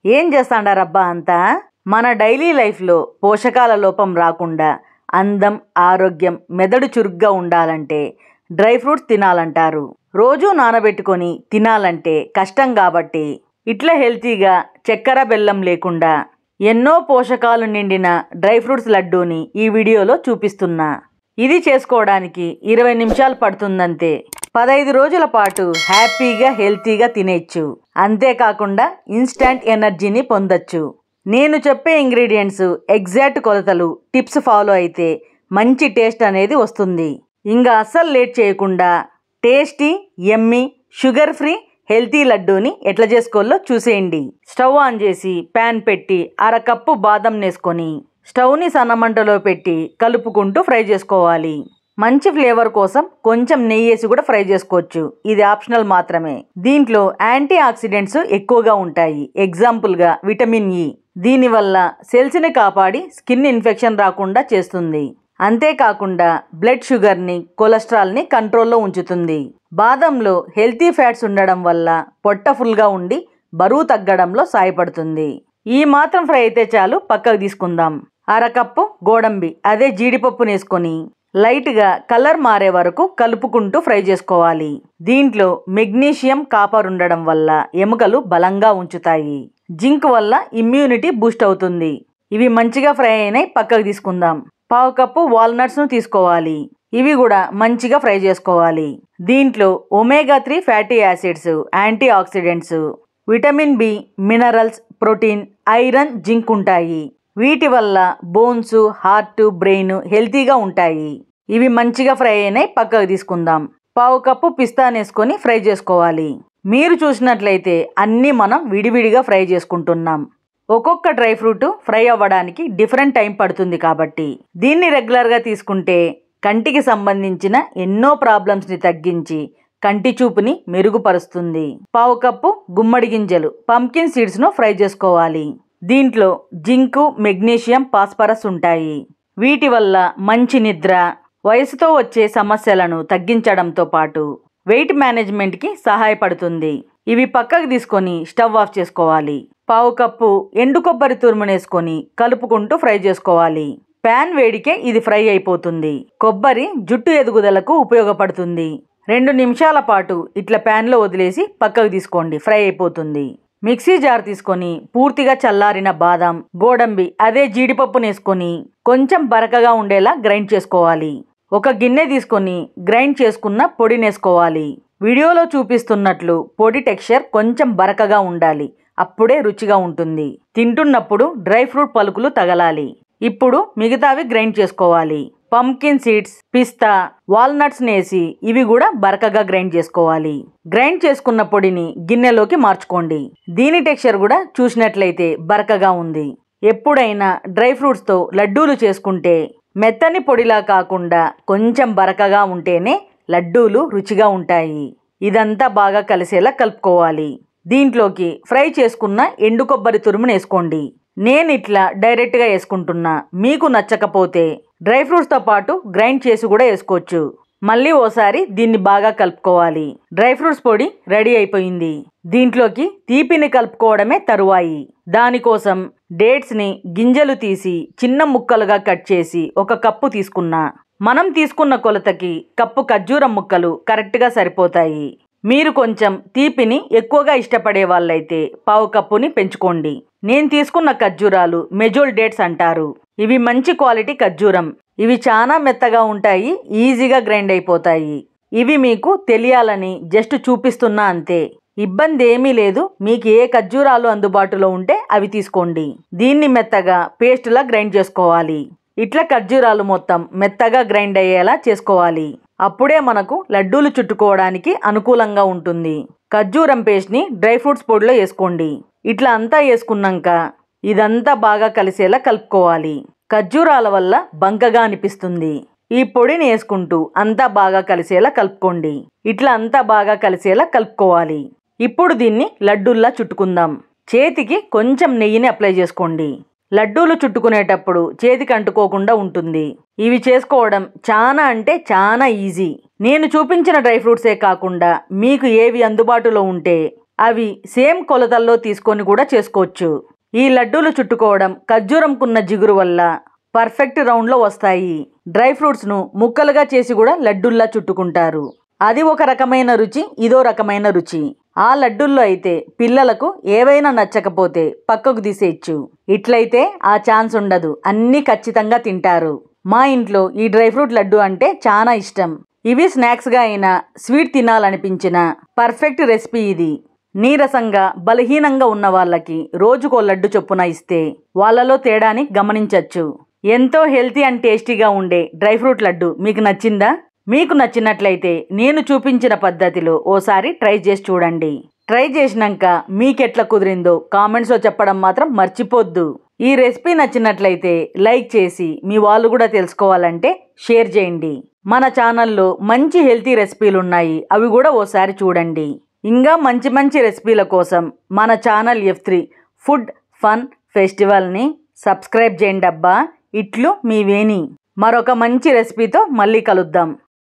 ఏం చేస్తాండారబ్బా అంతా? మన డైలీ లైఫ్లో పోషకాల లోపం రాకుండా అందం, ఆరోగ్యం, మెదడు చురుగ్గా ఉండాలంటే డ్రై ఫ్రూట్స్ తినాలంటారు. రోజూ నానబెట్టుకొని తినాలంటే కష్టం కాబట్టి ఇట్లా హెల్తీగా చక్కెర బెల్లం లేకుండా ఎన్నో పోషకాలు నిండిన డ్రై ఫ్రూట్స్ లడ్డూని ఈ వీడియోలో చూపిస్తున్నా. ఇది చేసుకోవడానికి 20 నిమిషాలు పడుతుందంతే. 15 రోజుల పాటు హ్యాపీగా హెల్తీగా తినేయచ్చు. అంతేకాకుండా ఇన్స్టంట్ ఎనర్జీని పొందొచ్చు. నేను చెప్పే ఇంగ్రీడియంట్స్ ఎగ్జాక్ట్ కొలతలు టిప్స్ ఫాలో అయితే మంచి టేస్ట్ అనేది వస్తుంది. ఇంకా అస్సలు లేట్ చేయకుండా టేస్టీ, యమ్మీ, షుగర్ ఫ్రీ హెల్తీ లడ్డూని ఎట్లా చేసుకోవాలో చూసేయండి. స్టవ్ ఆన్ చేసి ప్యాన్ పెట్టి అరకప్పు బాదం వేసుకొని స్టవ్ని సన్నమంటలో పెట్టి కలుపుకుంటూ ఫ్రై చేసుకోవాలి. మంచి ఫ్లేవర్ కోసం కొంచెం నెయ్యి వేసి కూడా ఫ్రై చేసుకోవచ్చు. ఇది ఆప్షనల్ మాత్రమే. దీంట్లో యాంటీ ఆక్సిడెంట్స్ ఎక్కువగా ఉంటాయి. ఎగ్జాంపుల్గా విటమిన్ ఇ. దీనివల్ల సెల్స్ని కాపాడి స్కిన్ ఇన్ఫెక్షన్ రాకుండా చేస్తుంది. అంతేకాకుండా బ్లడ్ షుగర్ని, కొలెస్ట్రాల్ని కంట్రోల్లో ఉంచుతుంది. బాదంలో హెల్తీ ఫ్యాట్స్ ఉండడం వల్ల పొట్ట ఫుల్గా ఉండి బరువు తగ్గడంలో సాయపడుతుంది. ఈ మాత్రం ఫ్రై అయితే చాలు, పక్కకు తీసుకుందాం. అరకప్పు గోడంబి, అదే జీడిపప్పును వేసుకొని లైట్గా కలర్ మారే వరకు కలుపుకుంటూ ఫ్రై చేసుకోవాలి. దీంట్లో మెగ్నీషియం, కాపర్ ఉండడం వల్ల ఎముకలు బలంగా ఉంచుతాయి. జింక్ వల్ల ఇమ్యూనిటీ బూస్ట్ అవుతుంది. ఇవి మంచిగా ఫ్రై అయినాయి, పక్కకు తీసుకుందాం. పావు కప్పు వాల్నట్స్ను తీసుకోవాలి. ఇవి కూడా మంచిగా ఫ్రై చేసుకోవాలి. దీంట్లో omega 3 fatty acids, antioxidants, vitamin B, minerals, protein, iron, zinc ఉంటాయి. వీటి వల్ల బోన్స్, హార్ట్, బ్రెయిన్ హెల్తీగా ఉంటాయి. ఇవి మంచిగా ఫ్రై అయినాయి, పక్కకు తీసుకుందాం. పావు కప్పు పిస్తాను వేసుకొని ఫ్రై చేసుకోవాలి. మీరు చూసినట్లయితే అన్నీ మనం విడివిడిగా ఫ్రై చేసుకుంటున్నాం. ఒక్కొక్క డ్రై ఫ్రూట్ ఫ్రై అవ్వడానికి డిఫరెంట్ టైం పడుతుంది కాబట్టి దీన్ని రెగ్యులర్గా తీసుకుంటే కంటికి సంబంధించిన ఎన్నో ప్రాబ్లమ్స్ని తగ్గించి కంటి చూపుని మెరుగుపరుస్తుంది. పావు కప్పు గుమ్మడి గింజలు, పంకిన్ సీడ్స్ను ఫ్రై చేసుకోవాలి. దీంట్లో జింకు, మెగ్నీషియం, ఫాస్ఫరస్ ఉంటాయి. వీటి వల్ల మంచి నిద్ర, వయసుతో వచ్చే సమస్యలను తగ్గించడంతో పాటు వెయిట్ మేనేజ్మెంట్కి సహాయపడుతుంది. ఇవి పక్కకు తీసుకొని స్టవ్ ఆఫ్ చేసుకోవాలి. పావు కప్పు ఎండు కొబ్బరి తురుమునేసుకొని కలుపుకుంటూ ఫ్రై చేసుకోవాలి. ప్యాన్ వేడికే ఇది ఫ్రై అయిపోతుంది. కొబ్బరి జుట్టు ఎదుగుదలకు ఉపయోగపడుతుంది. 2 నిమిషాల పాటు ఇట్లా ప్యాన్లో వదిలేసి పక్కకు తీసుకోండి, ఫ్రై అయిపోతుంది. మిక్సీ జార్ తీసుకొని పూర్తిగా చల్లారిన బాదం, గోడంబి, అదే జీడిపప్పును వేసుకొని కొంచెం బరకగా ఉండేలా గ్రైండ్ చేసుకోవాలి. ఒక గిన్నె తీసుకొని గ్రైండ్ చేసుకున్న పొడిని వేసుకోవాలి. వీడియోలో చూపిస్తున్నట్లు పొడి టెక్స్చర్ కొంచెం బరకగా ఉండాలి. అప్పుడే రుచిగా ఉంటుంది. తింటున్నప్పుడు డ్రై ఫ్రూట్ పలుకులు తగలాలి. ఇప్పుడు మిగతావి గ్రైండ్ చేసుకోవాలి. పంకిన్ సీడ్స్, పిస్తా, వాల్నట్స్ వేసి ఇవి కూడా బరకగా గ్రైండ్ చేసుకోవాలి. గ్రైండ్ చేసుకున్న పొడిని గిన్నెలోకి మార్చుకోండి. దీని టెక్స్చర్ కూడా చూసినట్లయితే బరకగా ఉంది. ఎప్పుడైనా డ్రై ఫ్రూట్స్తో లడ్డూలు చేసుకుంటే మెత్తని పొడిలా కాకుండా కొంచెం బరకగా ఉంటేనే లడ్డూలు రుచిగా ఉంటాయి. ఇదంతా బాగా కలిసేలా కలుపుకోవాలి. దీంట్లోకి ఫ్రై చేసుకున్న ఎండు కొబ్బరి తురుమును వేసుకోండి. నేను ఇట్లా డైరెక్ట్గా వేసుకుంటున్నా. మీకు నచ్చకపోతే డ్రై ఫ్రూట్స్తో పాటు గ్రైండ్ చేసి కూడా వేసుకోవచ్చు. మళ్ళీ ఓసారి దీన్ని బాగా కలుపుకోవాలి. డ్రై ఫ్రూట్స్ పొడి రెడీ అయిపోయింది. దీంట్లోకి తీపిని కలుపుకోవడమే తరువాయి. దానికోసం డేట్స్ని గింజలు తీసి చిన్న ముక్కలుగా కట్ చేసి 1 కప్పు తీసుకున్నా. మనం తీసుకున్న కొలతకి కప్పు ఖర్జూరం ముక్కలు కరెక్ట్గా సరిపోతాయి. మీరు కొంచెం తీపిని ఎక్కువగా ఇష్టపడే వాళ్ళైతే పావు కప్పుని పెంచుకోండి. నేను తీసుకున్న ఖర్జూరాలు మెజోల్ డేట్స్ అంటారు. ఇవి మంచి క్వాలిటీ ఖర్జూరం. ఇవి చాలా మెత్తగా ఉంటాయి, ఈజీగా గ్రైండ్ అయిపోతాయి. ఇవి మీకు తెలియాలని జస్ట్ చూపిస్తున్నా అంతే. ఇబ్బంది ఏమీ లేదు. మీకు ఏ ఖర్జూరాలు అందుబాటులో ఉంటే అవి తీసుకోండి. దీన్ని మెత్తగా పేస్ట్లా గ్రైండ్ చేసుకోవాలి. ఇట్లా ఖర్జూరాలు మొత్తం మెత్తగా గ్రైండ్ అయ్యేలా చేసుకోవాలి. అప్పుడే మనకు లడ్డూలు చుట్టుకోవడానికి అనుకూలంగా ఉంటుంది. ఖర్జూరం పేస్ట్ని డ్రై ఫ్రూట్స్ పొడిలో వేసుకోండి. ఇట్లా అంతా వేసుకున్నాక ఇదంతా బాగా కలిసేలా కలుపుకోవాలి. ఖర్జూరాల వల్ల బంకగా అనిపిస్తుంది. ఈ పొడిని వేసుకుంటూ అంతా బాగా కలిసేలా కలుపుకోండి. ఇట్లా అంతా బాగా కలిసేలా కలుపుకోవాలి. ఇప్పుడు దీన్ని లడ్డూల్లా చుట్టుకుందాం. చేతికి కొంచెం నెయ్యిని అప్లై చేసుకోండి. లడ్డూలు చుట్టుకునేటప్పుడు చేతికి అంటుకోకుండా ఉంటుంది. ఇవి చేసుకోవడం చాలా అంటే చాలా ఈజీ. నేను చూపించిన డ్రై ఫ్రూట్సే కాకుండా మీకు ఏవి అందుబాటులో ఉంటే అవి సేమ్ కొలతల్లో తీసుకొని కూడా చేసుకోవచ్చు. ఈ లడ్డూలు చుట్టుకోవడం ఖర్జూరంకున్న జిగురు వల్ల పర్ఫెక్ట్ రౌండ్లో వస్తాయి. డ్రై ఫ్రూట్స్ను ముక్కలుగా చేసి కూడా లడ్డూల్లా చుట్టుకుంటారు. అది ఒక రకమైన రుచి, ఇదో రకమైన రుచి. ఆ లడ్డూల్లో అయితే పిల్లలకు ఏవైనా నచ్చకపోతే పక్కకు తీసేయచ్చు. ఇట్లయితే ఆ ఛాన్స్ ఉండదు, అన్నీ ఖచ్చితంగా తింటారు. మా ఇంట్లో ఈ డ్రై ఫ్రూట్ లడ్డు అంటే చాలా ఇష్టం. ఇవి స్నాక్స్గా అయినా స్వీట్ తినాలనిపించిన పర్ఫెక్ట్ రెసిపీ ఇది. నీరసంగా బలహీనంగా ఉన్న వాళ్ళకి రోజుకో లడ్డు చొప్పున ఇస్తే వాళ్ళలో తేడాని గమనించవచ్చు. ఎంతో హెల్తీ అండ్ టేస్టీగా ఉండే డ్రై ఫ్రూట్ లడ్డు మీకు నచ్చిందా? మీకు నచ్చినట్లయితే నేను చూపించిన పద్ధతిలో ఓసారి ట్రై చేసి చూడండి. ట్రై చేసినాక మీకెట్లా కుదిరిందో కామెంట్స్లో చెప్పడం మాత్రం మర్చిపోద్దు. ఈ రెసిపీ నచ్చినట్లయితే లైక్ చేసి మీ వాళ్ళు కూడా తెలుసుకోవాలంటే షేర్ చేయండి. మన ఛానల్లో మంచి హెల్తీ రెసిపీలు ఉన్నాయి, అవి కూడా ఓసారి చూడండి. ఇంకా మంచి మంచి రెసిపీల కోసం మన ఛానల్ F3 ఫుడ్ ఫన్ ఫెస్టివల్ని సబ్స్క్రైబ్ చేయండి అబ్బా. ఇట్లు మీ వేణి. మరొక మంచి రెసిపీతో మళ్ళీ కలుద్దాం.